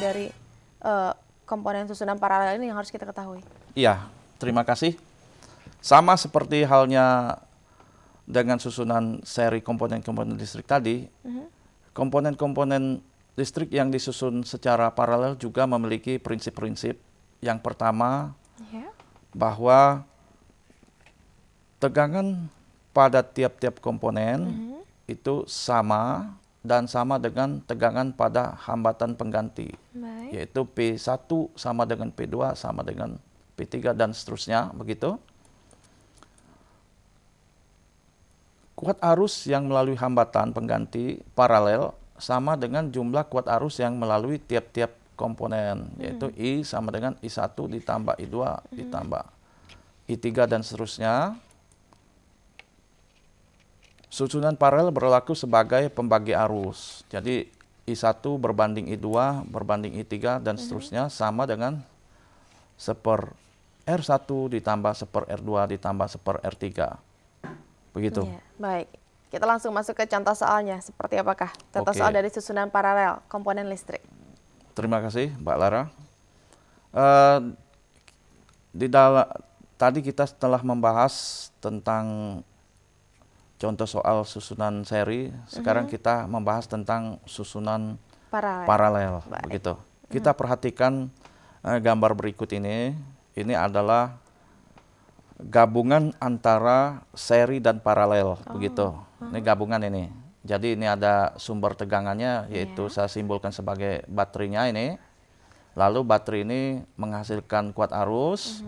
dari komponen susunan paralel ini yang harus kita ketahui? Iya, terima kasih. Sama seperti halnya dengan susunan seri komponen-komponen listrik tadi, komponen-komponen listrik yang disusun secara paralel juga memiliki prinsip-prinsip. Yang pertama, bahwa tegangan pada tiap-tiap komponen itu sama dan sama dengan tegangan pada hambatan pengganti. Yaitu P1 sama dengan P2 sama dengan P3 dan seterusnya, begitu. Kuat arus yang melalui hambatan pengganti paralel sama dengan jumlah kuat arus yang melalui tiap-tiap komponen, yaitu I sama dengan I1 ditambah I2 ditambah I3 dan seterusnya. Susunan paralel berlaku sebagai pembagi arus. Jadi I1 berbanding I2 berbanding I3 dan seterusnya sama dengan 1/R1 ditambah 1/R2 ditambah 1/R3. Begitu. Ya, baik. Kita langsung masuk ke contoh soalnya. Seperti apakah contoh soal dari susunan paralel komponen listrik? Terima kasih, Mbak Lara. Tadi kita setelah membahas tentang contoh soal susunan seri, sekarang kita membahas tentang susunan paralel. Begitu. Kita perhatikan gambar berikut ini. Ini adalah gabungan antara seri dan paralel, begitu. Ini gabungan ini. Jadi ini ada sumber tegangannya, yaitu saya simbolkan sebagai baterainya ini. Lalu baterai ini menghasilkan kuat arus.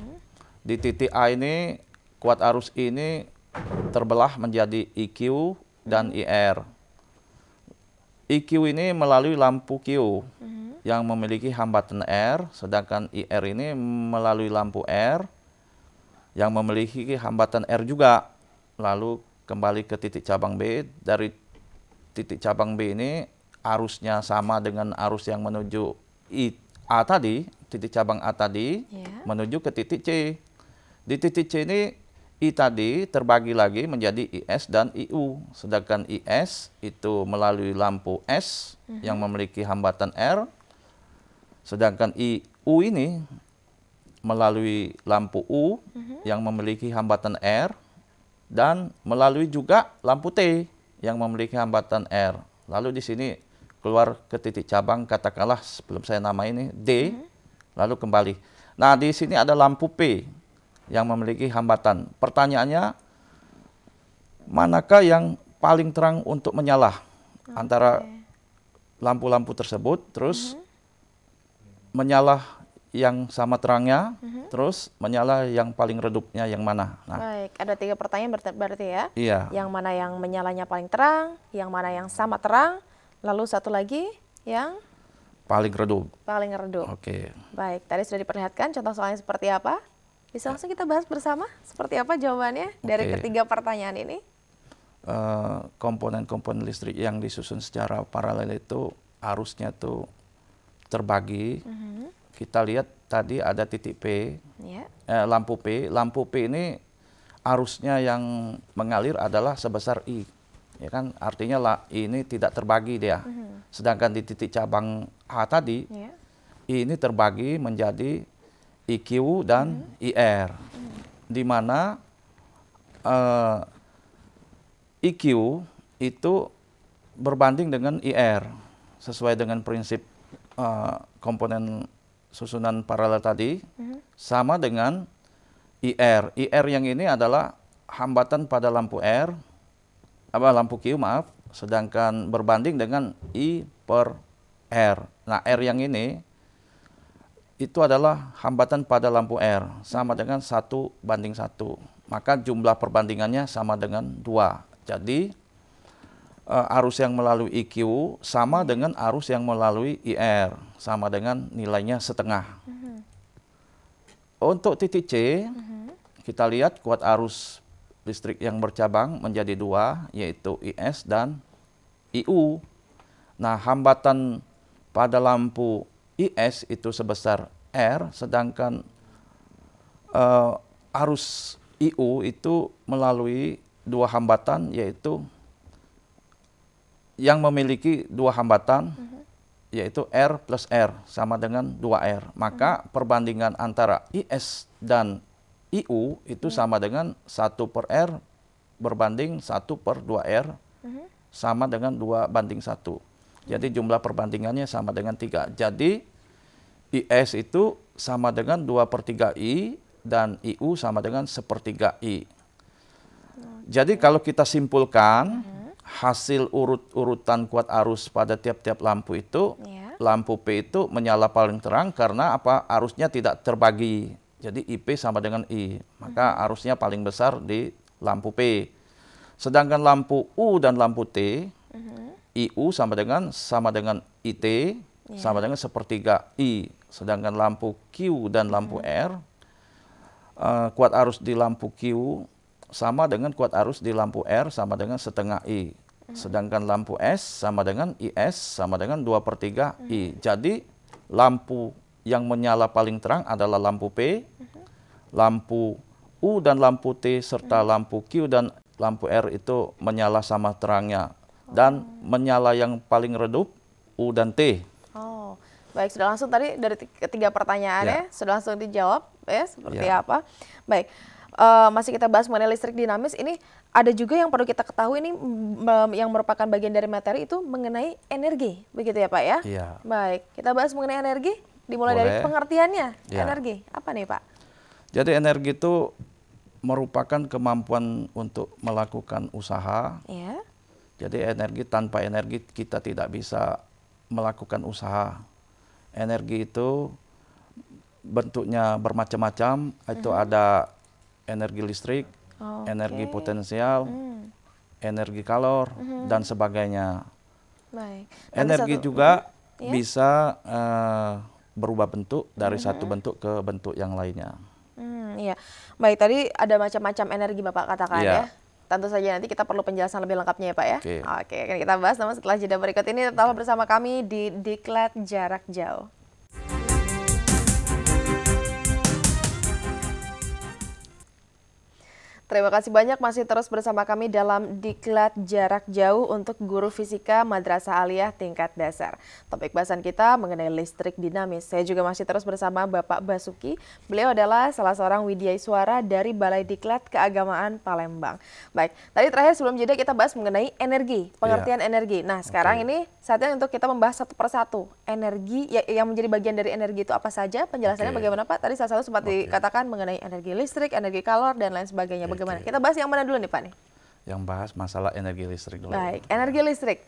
Di titik A ini, kuat arus ini terbelah menjadi IQ dan IR. IQ ini melalui lampu Q yang memiliki hambatan R, sedangkan IR ini melalui lampu R yang memiliki hambatan R juga. Lalu kembali ke titik cabang B. Dari titik cabang B ini arusnya sama dengan arus yang menuju A tadi, titik cabang A tadi, menuju ke titik C. Di titik C ini I tadi terbagi lagi menjadi IS dan IU. Sedangkan IS itu melalui lampu S yang memiliki hambatan R. Sedangkan IU ini melalui lampu U yang memiliki hambatan R. Dan melalui juga lampu T yang memiliki hambatan R. Lalu di sini keluar ke titik cabang, katakanlah sebelum saya nama ini D, lalu kembali. Nah, di sini ada lampu P yang memiliki hambatan. Pertanyaannya, manakah yang paling terang untuk menyala antara lampu-lampu tersebut, terus menyala yang sama terangnya, terus menyala yang paling redupnya yang mana? Nah, baik, ada 3 pertanyaan berarti ya? Iya. Yang mana yang menyalanya paling terang, yang mana yang sama terang, lalu satu lagi yang paling redup. Paling redup. Oke. Baik, tadi sudah diperlihatkan contoh soalnya seperti apa. Bisa langsung kita bahas bersama seperti apa jawabannya dari ketiga pertanyaan ini? Komponen-komponen listrik yang disusun secara paralel itu arusnya tuh terbagi. Kita lihat tadi ada titik P, lampu P. Lampu P ini arusnya yang mengalir adalah sebesar I. Ya kan, artinya I ini tidak terbagi dia. Sedangkan di titik cabang A tadi, I ini terbagi menjadi IQ dan IR, di mana IQ itu berbanding dengan IR sesuai dengan prinsip komponen susunan paralel tadi, sama dengan IR. IR yang ini adalah hambatan pada lampu lampu Q, maaf, sedangkan berbanding dengan I/R. Nah, R yang ini itu adalah hambatan pada lampu R, sama dengan 1:1. Maka jumlah perbandingannya sama dengan 2. Jadi arus yang melalui IQ sama dengan arus yang melalui IR, sama dengan nilainya setengah. Untuk titik C, kita lihat kuat arus listrik yang bercabang menjadi 2, yaitu IS dan IU. Nah, hambatan pada lampu IS itu sebesar R, sedangkan arus IU itu melalui 2 hambatan, yaitu yang memiliki 2 hambatan, yaitu R plus R sama dengan 2R. Maka perbandingan antara IS dan IU itu sama dengan 1 per R berbanding 1 per 2R sama dengan 2 banding 1. Jadi jumlah perbandingannya sama dengan 3. Jadi IS itu sama dengan 2 per 3 I dan IU sama dengan 1/3 I. Jadi kalau kita simpulkan hasil urutan kuat arus pada tiap-tiap lampu itu, lampu P itu menyala paling terang karena apa? Arusnya tidak terbagi. Jadi IP sama dengan I. Maka arusnya paling besar di lampu P. Sedangkan lampu U dan lampu T, IU sama dengan IT sama dengan 1/3 I. Sedangkan lampu Q dan lampu R, kuat arus di lampu Q sama dengan kuat arus di lampu R sama dengan 1/2 I. Sedangkan lampu S sama dengan IS sama dengan 2/3 I. Jadi lampu yang menyala paling terang adalah lampu P, lampu U dan lampu T serta lampu Q dan lampu R itu menyala sama terangnya. Dan menyala yang paling redup U dan T. Oh, baik, sudah langsung tadi dari ketiga pertanyaannya sudah langsung dijawab ya seperti apa. Baik, masih kita bahas mengenai listrik dinamis. Ini ada juga yang perlu kita ketahui ini yang merupakan bagian dari materi itu mengenai energi, begitu ya Pak ya? Iya. Baik, kita bahas mengenai energi, dimulai dari pengertiannya. Energi, apa nih Pak? Jadi energi itu merupakan kemampuan untuk melakukan usaha. Jadi energi, tanpa energi kita tidak bisa melakukan usaha. Energi itu bentuknya bermacam-macam. Itu ada energi listrik, energi potensial, energi kalor, dan sebagainya. Baik. Energi juga bisa berubah bentuk dari satu bentuk ke bentuk yang lainnya. Iya, baik, tadi ada macam-macam energi Bapak katakan ya. Tentu saja nanti kita perlu penjelasan lebih lengkapnya ya Pak ya. Oke, akan kita bahas namun setelah jeda berikut ini. Tetaplah bersama kami di Diklat Jarak Jauh. Terima kasih banyak masih terus bersama kami dalam Diklat Jarak Jauh untuk guru fisika Madrasah Aliyah tingkat dasar. Topik bahasan kita mengenai listrik dinamis. Saya juga masih terus bersama Bapak Basuki. Beliau adalah salah seorang widyaswara dari Balai Diklat Keagamaan Palembang. Baik, tadi terakhir sebelum jeda kita bahas mengenai energi, pengertian energi. Nah, sekarang ini saatnya untuk kita membahas satu persatu. Energi yang menjadi bagian dari energi itu apa saja? Penjelasannya bagaimana Pak? Tadi salah satu sempat dikatakan mengenai energi listrik, energi kalor, dan lain sebagainya. Bagaimana? Kita bahas yang mana dulu nih Pak nih? Yang bahas masalah energi listrik dulu. Baik, energi listrik.